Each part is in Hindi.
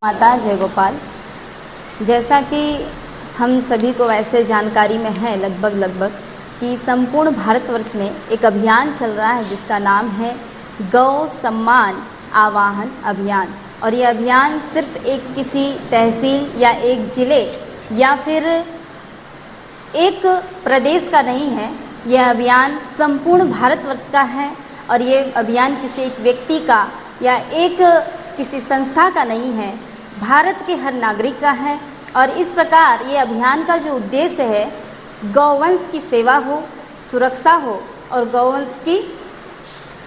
माता जय गोपाल। जैसा कि हम सभी को वैसे जानकारी में है लगभग कि संपूर्ण भारतवर्ष में एक अभियान चल रहा है जिसका नाम है गौ सम्मान आवाहन अभियान। और ये अभियान सिर्फ एक किसी तहसील या एक ज़िले या फिर एक प्रदेश का नहीं है, यह अभियान संपूर्ण भारतवर्ष का है। और ये अभियान किसी एक व्यक्ति का या एक किसी संस्था का नहीं है, भारत के हर नागरिक का है। और इस प्रकार ये अभियान का जो उद्देश्य है, गौवंश की सेवा हो, सुरक्षा हो और गौवंश की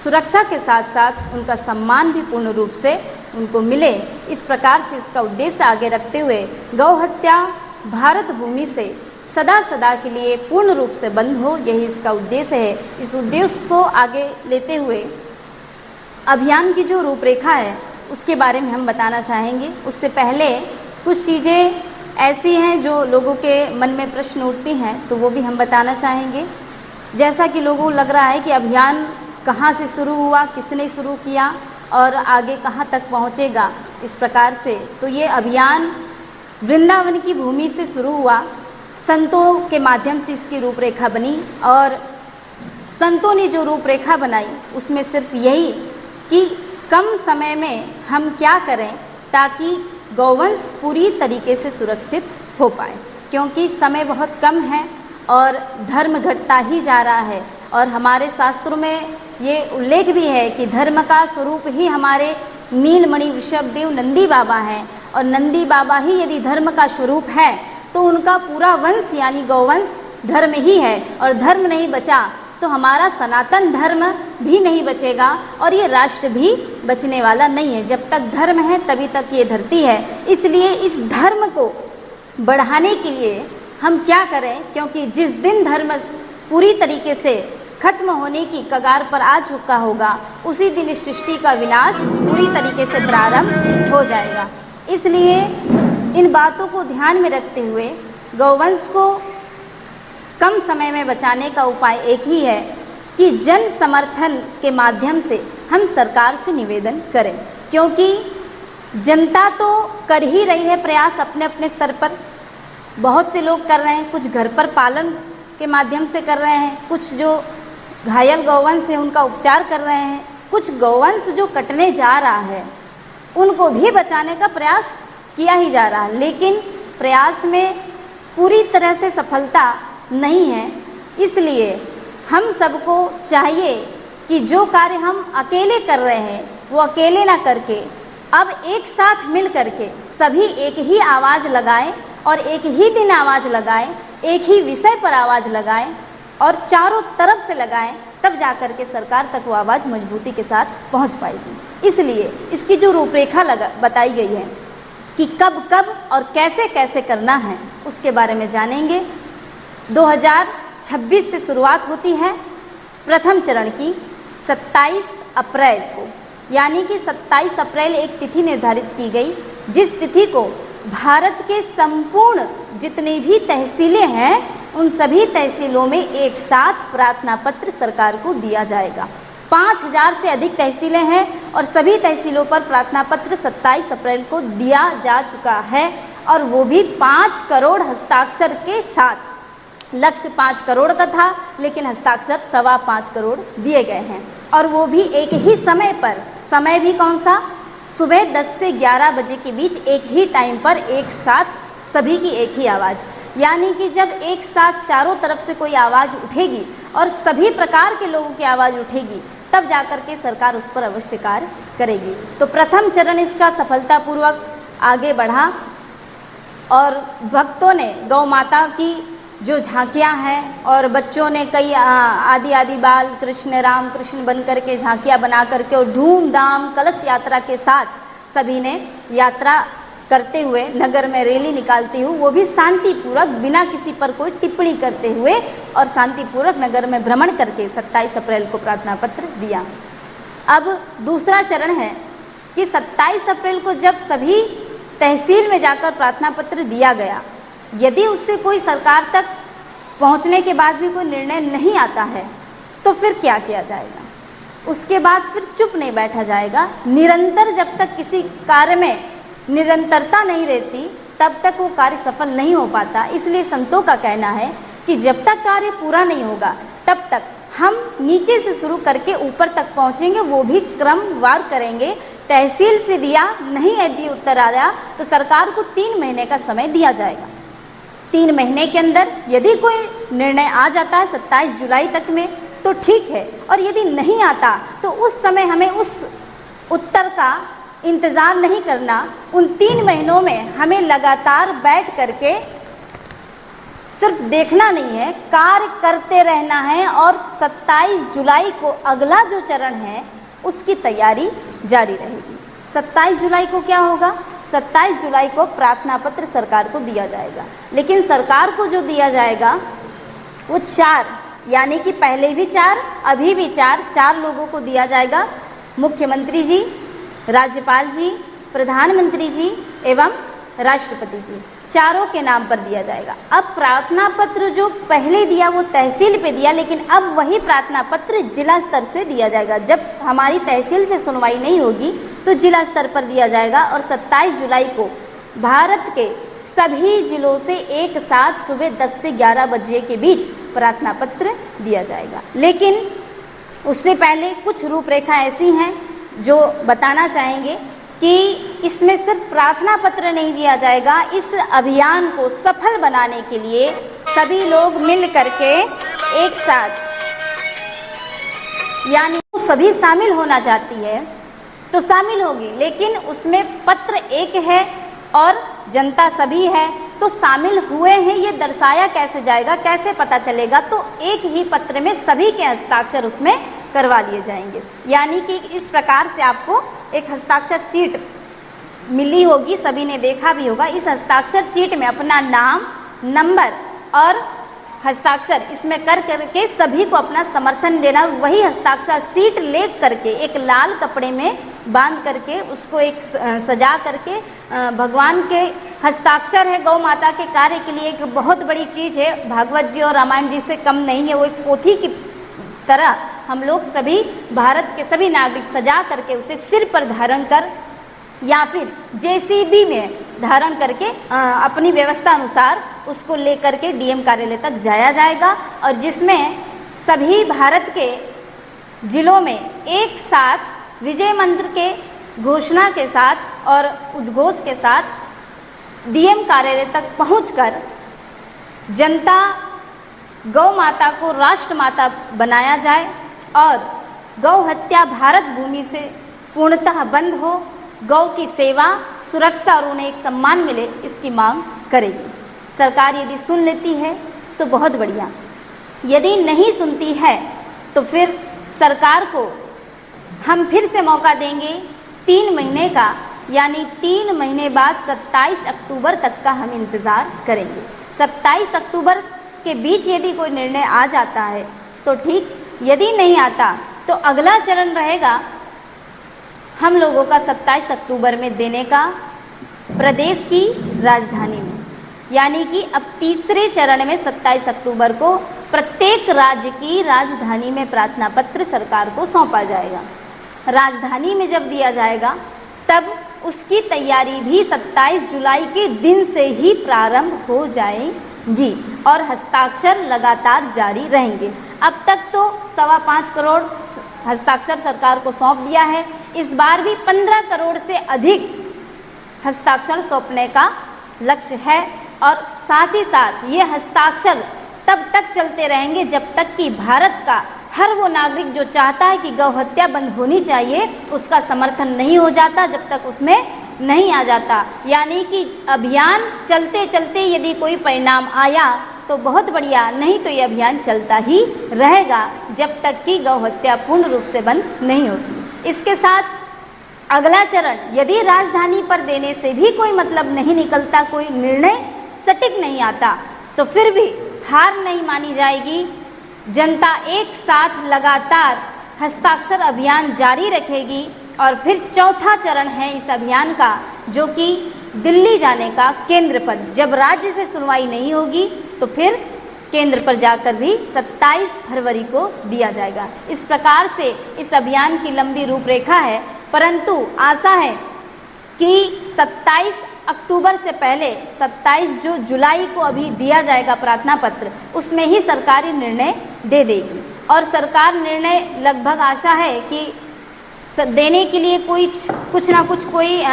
सुरक्षा के साथ साथ उनका सम्मान भी पूर्ण रूप से उनको मिले, इस प्रकार से इसका उद्देश्य आगे रखते हुए गौ हत्या भारत भूमि से सदा सदा के लिए पूर्ण रूप से बंद हो, यही इसका उद्देश्य है। इस उद्देश्य को आगे लेते हुए अभियान की जो रूपरेखा है उसके बारे में हम बताना चाहेंगे। उससे पहले कुछ चीज़ें ऐसी हैं जो लोगों के मन में प्रश्न उठती हैं, तो वो भी हम बताना चाहेंगे। जैसा कि लोगों को लग रहा है कि अभियान कहाँ से शुरू हुआ, किसने शुरू किया और आगे कहाँ तक पहुँचेगा, इस प्रकार से तो ये अभियान वृंदावन की भूमि से शुरू हुआ। संतों के माध्यम से इसकी रूपरेखा बनी और संतों ने जो रूपरेखा बनाई उसमें सिर्फ यही कि कम समय में हम क्या करें ताकि गौवंश पूरी तरीके से सुरक्षित हो पाए, क्योंकि समय बहुत कम है और धर्म घटता ही जा रहा है। और हमारे शास्त्रों में ये उल्लेख भी है कि धर्म का स्वरूप ही हमारे नीलमणि वृषभदेव नंदी बाबा हैं, और नंदी बाबा ही यदि धर्म का स्वरूप है तो उनका पूरा वंश यानी गौवंश धर्म ही है। और धर्म नहीं बचा तो हमारा सनातन धर्म भी नहीं बचेगा और ये राष्ट्र भी बचने वाला नहीं है। जब तक धर्म है तभी तक ये धरती है। इसलिए इस धर्म को बढ़ाने के लिए हम क्या करें, क्योंकि जिस दिन धर्म पूरी तरीके से खत्म होने की कगार पर आ चुका होगा उसी दिन इस सृष्टि का विनाश पूरी तरीके से प्रारंभ हो जाएगा। इसलिए इन बातों को ध्यान में रखते हुए गौवंश को कम समय में बचाने का उपाय एक ही है कि जन समर्थन के माध्यम से हम सरकार से निवेदन करें, क्योंकि जनता तो कर ही रही है प्रयास अपने अपने स्तर पर। बहुत से लोग कर रहे हैं, कुछ घर पर पालन के माध्यम से कर रहे हैं, कुछ जो घायल गौवंश है उनका उपचार कर रहे हैं, कुछ गौवंश जो कटने जा रहा है उनको भी बचाने का प्रयास किया ही जा रहा है, लेकिन प्रयास में पूरी तरह से सफलता नहीं है। इसलिए हम सबको चाहिए कि जो कार्य हम अकेले कर रहे हैं वो अकेले ना करके अब एक साथ मिल करके सभी एक ही आवाज़ लगाएं और एक ही दिन आवाज़ लगाएं, एक ही विषय पर आवाज़ लगाएं और चारों तरफ से लगाएं, तब जा कर के सरकार तक वो आवाज़ मजबूती के साथ पहुंच पाएगी। इसलिए इसकी जो रूपरेखा बताई गई है कि कब कब और कैसे कैसे करना है उसके बारे में जानेंगे। 2026 से शुरुआत होती है प्रथम चरण की 27 अप्रैल को, यानी कि 27 अप्रैल एक तिथि निर्धारित की गई, जिस तिथि को भारत के संपूर्ण जितने भी तहसीलें हैं उन सभी तहसीलों में एक साथ प्रार्थना पत्र सरकार को दिया जाएगा। 5000 से अधिक तहसीलें हैं और सभी तहसीलों पर प्रार्थना पत्र 27 अप्रैल को दिया जा चुका है, और वो भी 5 करोड़ हस्ताक्षर के साथ। लक्ष्य 5 करोड़ का था लेकिन हस्ताक्षर 5.25 करोड़ दिए गए हैं, और वो भी एक ही समय पर। समय भी कौन सा? सुबह 10 से 11 बजे के बीच एक ही टाइम पर एक साथ सभी की एक ही आवाज़, यानी कि जब एक साथ चारों तरफ से कोई आवाज़ उठेगी और सभी प्रकार के लोगों की आवाज़ उठेगी तब जाकर के सरकार उस पर अवश्य कार्य करेगी। तो प्रथम चरण इसका सफलतापूर्वक आगे बढ़ा और भक्तों ने गौ माता की जो झांकियां हैं और बच्चों ने कई आदि बाल कृष्ण राम कृष्ण बन करके झांकियां बना करके और धूमधाम कलश यात्रा के साथ सभी ने यात्रा करते हुए नगर में रैली निकालती हुई, वो भी शांतिपूर्वक बिना किसी पर कोई टिप्पणी करते हुए और शांतिपूर्वक नगर में भ्रमण करके 27 अप्रैल को प्रार्थना पत्र दिया। अब दूसरा चरण है कि 27 अप्रैल को जब सभी तहसील में जाकर प्रार्थना पत्र दिया गया, यदि उससे कोई सरकार तक पहुंचने के बाद भी कोई निर्णय नहीं आता है तो फिर क्या किया जाएगा? उसके बाद फिर चुप नहीं बैठा जाएगा। निरंतर जब तक किसी कार्य में निरंतरता नहीं रहती तब तक वो कार्य सफल नहीं हो पाता। इसलिए संतों का कहना है कि जब तक कार्य पूरा नहीं होगा तब तक हम नीचे से शुरू करके ऊपर तक पहुंचेंगे, वो भी क्रमवार करेंगे। तहसील से दिया नहीं यदि उत्तर आया तो सरकार को 3 महीने का समय दिया जाएगा। 3 महीने के अंदर यदि कोई निर्णय आ जाता है 27 जुलाई तक में तो ठीक है, और यदि नहीं आता तो उस समय हमें उस उत्तर का इंतज़ार नहीं करना। उन 3 महीनों में हमें लगातार बैठ करके सिर्फ देखना नहीं है, कार्य करते रहना है, और 27 जुलाई को अगला जो चरण है उसकी तैयारी जारी रहेगी। 27 जुलाई को क्या होगा? 27 जुलाई को प्रार्थना पत्र सरकार को दिया जाएगा, लेकिन सरकार को जो दिया जाएगा वो 4, यानी कि पहले भी 4, अभी भी 4 लोगों को दिया जाएगा। मुख्यमंत्री जी, राज्यपाल जी, प्रधानमंत्री जी एवं राष्ट्रपति जी, चारों के नाम पर दिया जाएगा। अब प्रार्थना पत्र जो पहले दिया वो तहसील पे दिया, लेकिन अब वही प्रार्थना पत्र जिला स्तर से दिया जाएगा। जब हमारी तहसील से सुनवाई नहीं होगी तो जिला स्तर पर दिया जाएगा, और 27 जुलाई को भारत के सभी जिलों से एक साथ सुबह 10 से 11 बजे के बीच प्रार्थना पत्र दिया जाएगा। लेकिन उससे पहले कुछ रूपरेखा ऐसी हैं जो बताना चाहेंगे कि इसमें सिर्फ प्रार्थना पत्र नहीं दिया जाएगा। इस अभियान को सफल बनाने के लिए सभी लोग मिल करके एक साथ, यानी सभी शामिल होना चाहती है तो शामिल होगी, लेकिन उसमें पत्र एक है और जनता सभी है, तो शामिल हुए हैं ये दर्शाया कैसे जाएगा, कैसे पता चलेगा? तो एक ही पत्र में सभी के हस्ताक्षर उसमें करवा लिए जाएंगे। यानी कि इस प्रकार से आपको एक हस्ताक्षर सीट मिली होगी, सभी ने देखा भी होगा। इस हस्ताक्षर सीट में अपना नाम, नंबर और हस्ताक्षर इसमें कर करके सभी को अपना समर्थन देना। वही हस्ताक्षर सीट ले करके एक लाल कपड़े में बांध करके उसको एक सजा करके, भगवान के हस्ताक्षर है गौ माता के कार्य के लिए एक बहुत बड़ी चीज़ है, भागवत जी और रामायण जी से कम नहीं है। वो एक पोथी की तरह हम लोग सभी भारत के सभी नागरिक सजा करके उसे सिर पर धारण कर या फिर जेसीबी में धारण करके अपनी व्यवस्था अनुसार उसको लेकर के डीएम कार्यालय तक जाया जाएगा, और जिसमें सभी भारत के जिलों में एक साथ विजय मंत्र के घोषणा के साथ और उद्घोष के साथ डीएम कार्यालय तक पहुंचकर जनता गौ माता को राष्ट्र माता बनाया जाए और गौ हत्या भारत भूमि से पूर्णतः बंद हो, गौ की सेवा, सुरक्षा और उन्हें एक सम्मान मिले, इसकी मांग करेगी। सरकार यदि सुन लेती है तो बहुत बढ़िया, यदि नहीं सुनती है तो फिर सरकार को हम फिर से मौका देंगे 3 महीने का, यानी 3 महीने बाद 27 अक्टूबर तक का हम इंतज़ार करेंगे। 27 अक्टूबर के बीच यदि कोई निर्णय आ जाता है तो ठीक, यदि नहीं आता तो अगला चरण रहेगा हम लोगों का 27 अक्टूबर में देने का प्रदेश की राजधानी में, यानी कि अब तीसरे चरण में 27 अक्टूबर को प्रत्येक राज्य की राजधानी में प्रार्थना पत्र सरकार को सौंपा जाएगा। राजधानी में जब दिया जाएगा तब उसकी तैयारी भी 27 जुलाई के दिन से ही प्रारंभ हो जाएगी और हस्ताक्षर लगातार जारी रहेंगे। अब तक तो 5.25 करोड़ हस्ताक्षर सरकार को सौंप दिया है, इस बार भी 15 करोड़ से अधिक हस्ताक्षर सौंपने का लक्ष्य है, और साथ ही साथ ये हस्ताक्षर तब तक चलते रहेंगे जब तक कि भारत का हर वो नागरिक जो चाहता है कि गौ हत्या बंद होनी चाहिए उसका समर्थन नहीं हो जाता, जब तक उसमें नहीं आ जाता। यानी कि अभियान चलते चलते यदि कोई परिणाम आया तो बहुत बढ़िया, नहीं तो ये अभियान चलता ही रहेगा जब तक कि गौ हत्या पूर्ण रूप से बंद नहीं होती। इसके साथ अगला चरण, यदि राजधानी पर देने से भी कोई मतलब नहीं निकलता, कोई निर्णय सटीक नहीं आता, तो फिर भी हार नहीं मानी जाएगी। जनता एक साथ लगातार हस्ताक्षर अभियान जारी रखेगी, और फिर चौथा चरण है इस अभियान का, जो कि दिल्ली जाने का केंद्र पर। जब राज्य से सुनवाई नहीं होगी तो फिर केंद्र पर जाकर भी 27 फरवरी को दिया जाएगा। इस प्रकार से इस अभियान की लंबी रूपरेखा है, परंतु आशा है कि 27 अक्टूबर से पहले 27 जो जुलाई को अभी दिया जाएगा प्रार्थना पत्र, उसमें ही सरकारी निर्णय दे देगी। और सरकार निर्णय लगभग आशा है कि देने के लिए कुछ ना कुछ कोई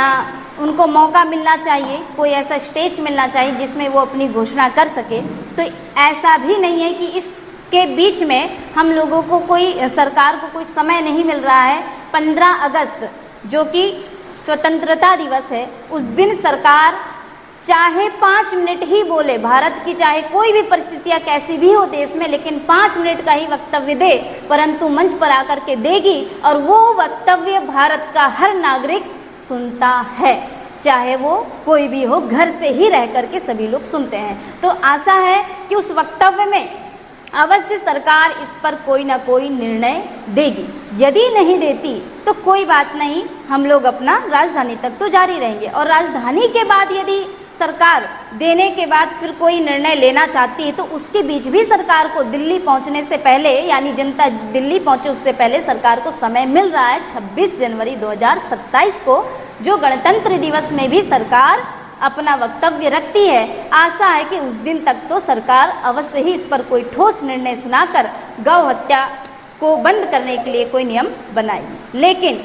उनको मौका मिलना चाहिए, कोई ऐसा स्टेज मिलना चाहिए जिसमें वो अपनी घोषणा कर सके। तो ऐसा भी नहीं है कि इसके बीच में हम लोगों को सरकार को कोई समय नहीं मिल रहा है। 15 अगस्त जो कि स्वतंत्रता दिवस है, उस दिन सरकार चाहे 5 मिनट ही बोले, भारत की चाहे कोई भी परिस्थितियां कैसी भी हो देश में, लेकिन 5 मिनट का ही वक्तव्य दे, परंतु मंच पर आकर के देगी और वो वक्तव्य भारत का हर नागरिक सुनता है, चाहे वो कोई भी हो, घर से ही रह करके सभी लोग सुनते हैं। तो आशा है कि उस वक्तव्य में अवश्य सरकार इस पर कोई ना कोई निर्णय देगी। यदि नहीं देती तो कोई बात नहीं, हम लोग अपना राजधानी तक तो जारी रहेंगे। और राजधानी के बाद यदि सरकार देने के बाद फिर कोई निर्णय लेना चाहती है तो उसके बीच भी सरकार को दिल्ली पहुंचने से पहले, यानी जनता दिल्ली पहुंचे उससे पहले सरकार को समय मिल रहा है। 26 जनवरी 2027 को जो गणतंत्र दिवस में भी सरकार अपना वक्तव्य रखती है, आशा है कि उस दिन तक तो सरकार अवश्य ही इस पर कोई ठोस निर्णय सुनाकर गौ हत्या को बंद करने के लिए कोई नियम बनाएगी। लेकिन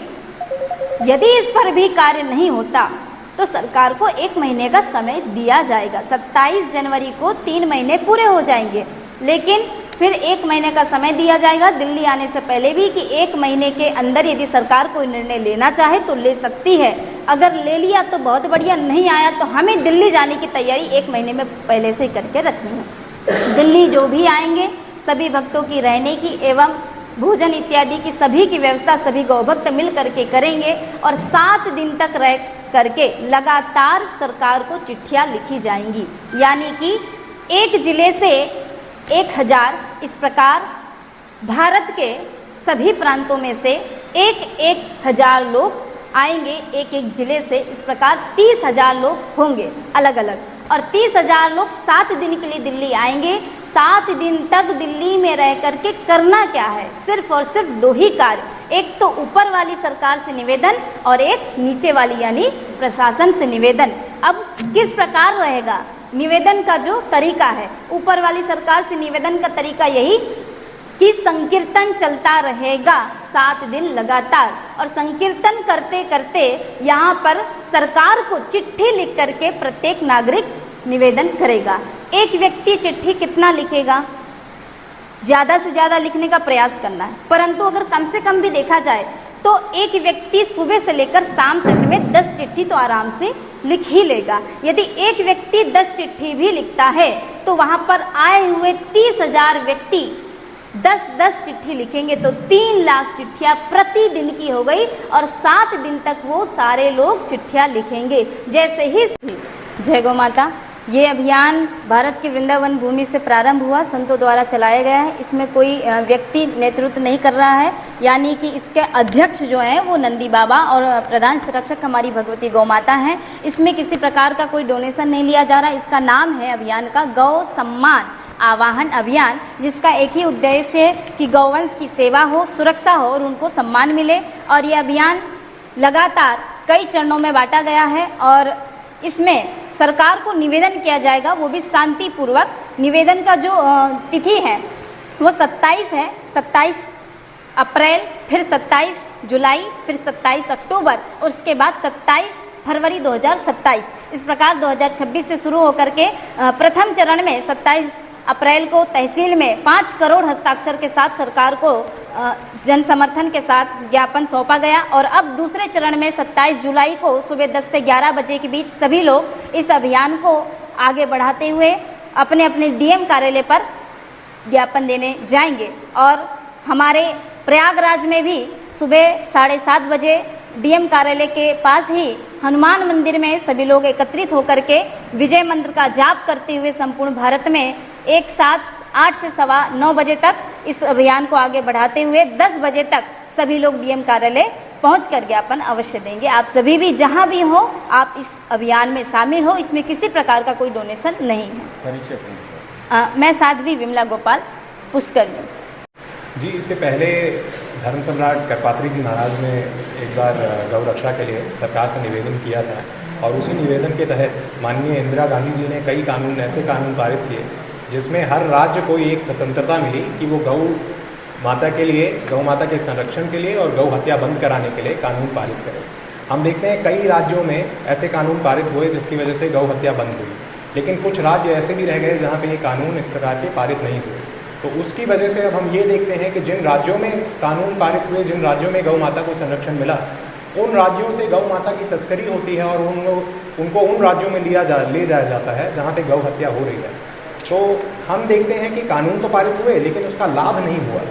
यदि इस पर भी कार्य नहीं होता तो सरकार को 1 महीने का समय दिया जाएगा। 27 जनवरी को 3 महीने पूरे हो जाएंगे, लेकिन फिर 1 महीने का समय दिया जाएगा दिल्ली आने से पहले भी, कि 1 महीने के अंदर यदि सरकार कोई निर्णय लेना चाहे तो ले सकती है। अगर ले लिया तो बहुत बढ़िया, नहीं आया तो हमें दिल्ली जाने की तैयारी 1 महीने में पहले से ही करके रखनी है। दिल्ली जो भी आएंगे सभी भक्तों की रहने की एवं भोजन इत्यादि की सभी की व्यवस्था सभी गौ भक्त मिल करके करेंगे और 7 दिन तक रह करके लगातार सरकार को चिट्ठियां लिखी जाएंगी, यानी कि एक जिले से 1000, इस प्रकार भारत के सभी प्रांतों में से 1,000 लोग आएंगे एक एक जिले से। इस प्रकार 30,000 लोग होंगे अलग अलग, और 30,000 लोग 7 दिन के लिए दिल्ली आएंगे। 7 दिन तक दिल्ली में रह करके करना क्या है, सिर्फ और सिर्फ 2 ही कार्य, एक तो ऊपर वाली सरकार से निवेदन और एक नीचे वाली यानी प्रशासन से निवेदन। अब किस प्रकार रहेगा निवेदन का जो तरीका है, ऊपर वाली सरकार से निवेदन का तरीका यही कि संकीर्तन चलता रहेगा 7 दिन लगातार, और संकीर्तन करते करते यहाँ पर सरकार को चिट्ठी लिख करके प्रत्येक नागरिक निवेदन करेगा। एक व्यक्ति चिट्ठी कितना लिखेगा, ज़्यादा से ज़्यादा लिखने का प्रयास करना है, परंतु अगर कम से कम भी देखा जाए तो एक व्यक्ति सुबह से लेकर शाम तक में 10 चिट्ठी तो आराम से लिख ही लेगा। यदि एक व्यक्ति 10 चिट्ठी भी लिखता है तो वहाँ पर आए हुए 30,000 व्यक्ति 10-10 चिट्ठी लिखेंगे तो 3 लाख चिट्ठियाँ प्रतिदिन की हो गई, और 7 दिन तक वो सारे लोग चिट्ठियाँ लिखेंगे। जैसे ही जय गौ माता, ये अभियान भारत की वृंदावन भूमि से प्रारंभ हुआ, संतों द्वारा चलाया गया है। इसमें कोई व्यक्ति नेतृत्व नहीं कर रहा है, यानी कि इसके अध्यक्ष जो हैं वो नंदी बाबा और प्रधान संरक्षक हमारी भगवती गौ माता हैं। इसमें किसी प्रकार का कोई डोनेशन नहीं लिया जा रहा। इसका नाम है अभियान का गौ सम्मान आवाहन अभियान, जिसका एक ही उद्देश्य है कि गौवंश की सेवा हो, सुरक्षा हो और उनको सम्मान मिले। और ये अभियान लगातार कई चरणों में बांटा गया है और इसमें सरकार को निवेदन किया जाएगा, वो भी शांतिपूर्वक। निवेदन का जो तिथि है वो 27 है, 27 अप्रैल, फिर 27 जुलाई, फिर 27 अक्टूबर और उसके बाद 27 फरवरी 2027। इस प्रकार 2026 से शुरू होकर के प्रथम चरण में 27 अप्रैल को तहसील में 5 करोड़ हस्ताक्षर के साथ सरकार को जन समर्थन के साथ ज्ञापन सौंपा गया, और अब दूसरे चरण में 27 जुलाई को सुबह 10 से 11 बजे के बीच सभी लोग इस अभियान को आगे बढ़ाते हुए अपने अपने डीएम कार्यालय पर ज्ञापन देने जाएंगे। और हमारे प्रयागराज में भी सुबह 7:30 बजे डीएम कार्यालय के पास ही हनुमान मंदिर में सभी लोग एकत्रित होकर के विजय मंत्र का जाप करते हुए संपूर्ण भारत में एक साथ 8 से 9:15 बजे तक इस अभियान को आगे बढ़ाते हुए 10 बजे तक सभी लोग डीएम कार्यालय पहुंचकर ज्ञापन अवश्य देंगे। आप सभी भी जहां भी हो आप इस अभियान में शामिल हो, इसमें किसी प्रकार का कोई डोनेशन नहीं है। मैं साध्वी विमला गोपाल पुष्कर जी। जी, इसके पहले धर्म सम्राट करपात्री जी महाराज ने एक बार गौ रक्षा के लिए सरकार से निवेदन किया था और उसी निवेदन के तहत माननीय इंदिरा गांधी जी ने कई ऐसे कानून पारित किए जिसमें हर राज्य को एक स्वतंत्रता मिली कि वो गौ माता के संरक्षण के लिए और गौ हत्या बंद कराने के लिए कानून पारित करे। हम देखते हैं कई राज्यों में ऐसे कानून पारित हुए जिसकी वजह से गौ हत्या बंद हुई, लेकिन कुछ राज्य ऐसे भी रह गए जहाँ पे ये कानून इस प्रकार के पारित नहीं हुए। तो उसकी वजह से अब हम ये देखते हैं कि जिन राज्यों में कानून पारित हुए, जिन राज्यों में गौ माता को संरक्षण मिला, उन राज्यों से गौ माता की तस्करी होती है और उनको उन राज्यों में ले जाया जाता है जहाँ पे गौ हत्या हो रही है। तो हम देखते हैं कि कानून तो पारित हुए लेकिन उसका लाभ नहीं हुआ।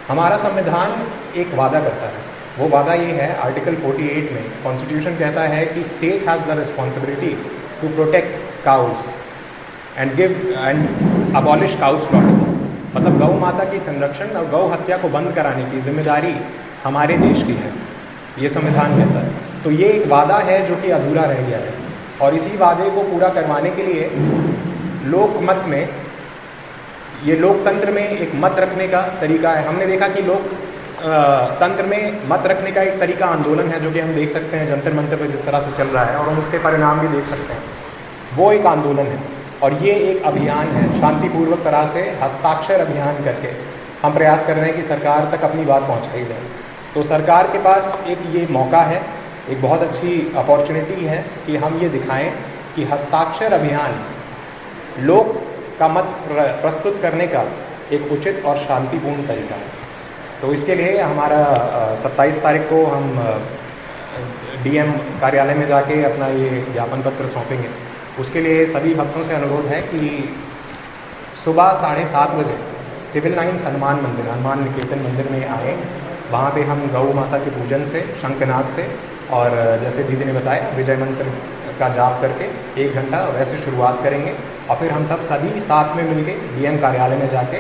हमारा संविधान एक वादा करता है, वो वादा ये है, आर्टिकल 48 में कॉन्स्टिट्यूशन कहता है कि state has the responsibility to protect cows and abolish cow slaughter. मतलब गौ माता की संरक्षण और गौ हत्या को बंद कराने की जिम्मेदारी हमारे देश की है, ये संविधान कहता है। तो ये एक वादा है जो कि अधूरा रह गया है और इसी वादे को पूरा करवाने के लिए लोकमत में, ये लोकतंत्र में एक मत रखने का तरीका है। हमने देखा कि तंत्र में मत रखने का एक तरीका आंदोलन है, जो कि हम देख सकते हैं जंतर मंतर पर जिस तरह से चल रहा है और हम उसके परिणाम भी देख सकते हैं। वो एक आंदोलन है और ये एक अभियान है, शांतिपूर्वक तरह से हस्ताक्षर अभियान करके हम प्रयास कर रहे हैं कि सरकार तक अपनी बात पहुंचाई जाए। तो सरकार के पास एक ये मौका है, एक बहुत अच्छी अपॉर्चुनिटी है कि हम ये दिखाएं कि हस्ताक्षर अभियान लोक का मत प्रस्तुत करने का एक उचित और शांतिपूर्ण तरीका है। तो इसके लिए हमारा 27 तारीख को हम डीएम कार्यालय में जाके अपना ये ज्ञापन पत्र सौंपेंगे। उसके लिए सभी भक्तों से अनुरोध है कि सुबह 7:30 बजे सिविल लाइन्स हनुमान निकेतन मंदिर में आए। वहाँ पे हम गौ माता के पूजन से, शंखनाद से और जैसे दीदी ने बताया विजय मंत्र का जाप करके 1 घंटा वैसे शुरुआत करेंगे और फिर हम सभी साथ में मिलके डीएम कार्यालय में जाके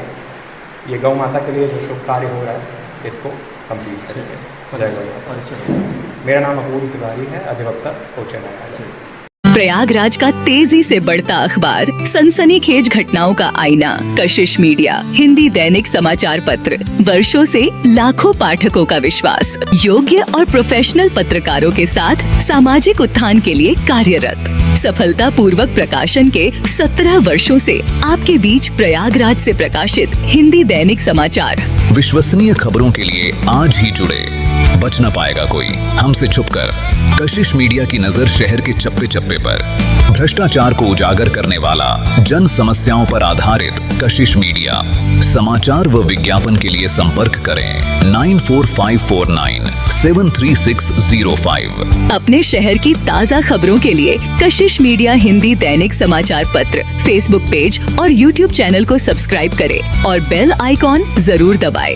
ये गौ माता के लिए जो शुभ कार्य हो रहा है इसको कंप्लीट करेंगे। जय गौ। मेरा नाम अपूर्व तिवारी है, अधिवक्ता उच्च न्यायालय। प्रयागराज का तेजी से बढ़ता अखबार, सनसनीखेज घटनाओं का आईना, कशिश मीडिया हिंदी दैनिक समाचार पत्र, वर्षों से लाखों पाठकों का विश्वास, योग्य और प्रोफेशनल पत्रकारों के साथ सामाजिक उत्थान के लिए कार्यरत, सफलता पूर्वक प्रकाशन के 17 वर्षों से आपके बीच प्रयागराज से प्रकाशित हिंदी दैनिक समाचार। विश्वसनीय खबरों के लिए आज ही जुड़े, बच न पाएगा कोई हमसे छुपकर। कशिश मीडिया की नजर शहर के चप्पे चप्पे पर, भ्रष्टाचार को उजागर करने वाला, जन समस्याओं पर आधारित कशिश मीडिया। समाचार व विज्ञापन के लिए संपर्क करें 94549 73605। अपने शहर की ताज़ा खबरों के लिए कशिश मीडिया हिंदी दैनिक समाचार पत्र फेसबुक पेज और यूट्यूब चैनल को सब्सक्राइब करें और बेल आइकॉन जरूर दबाएं।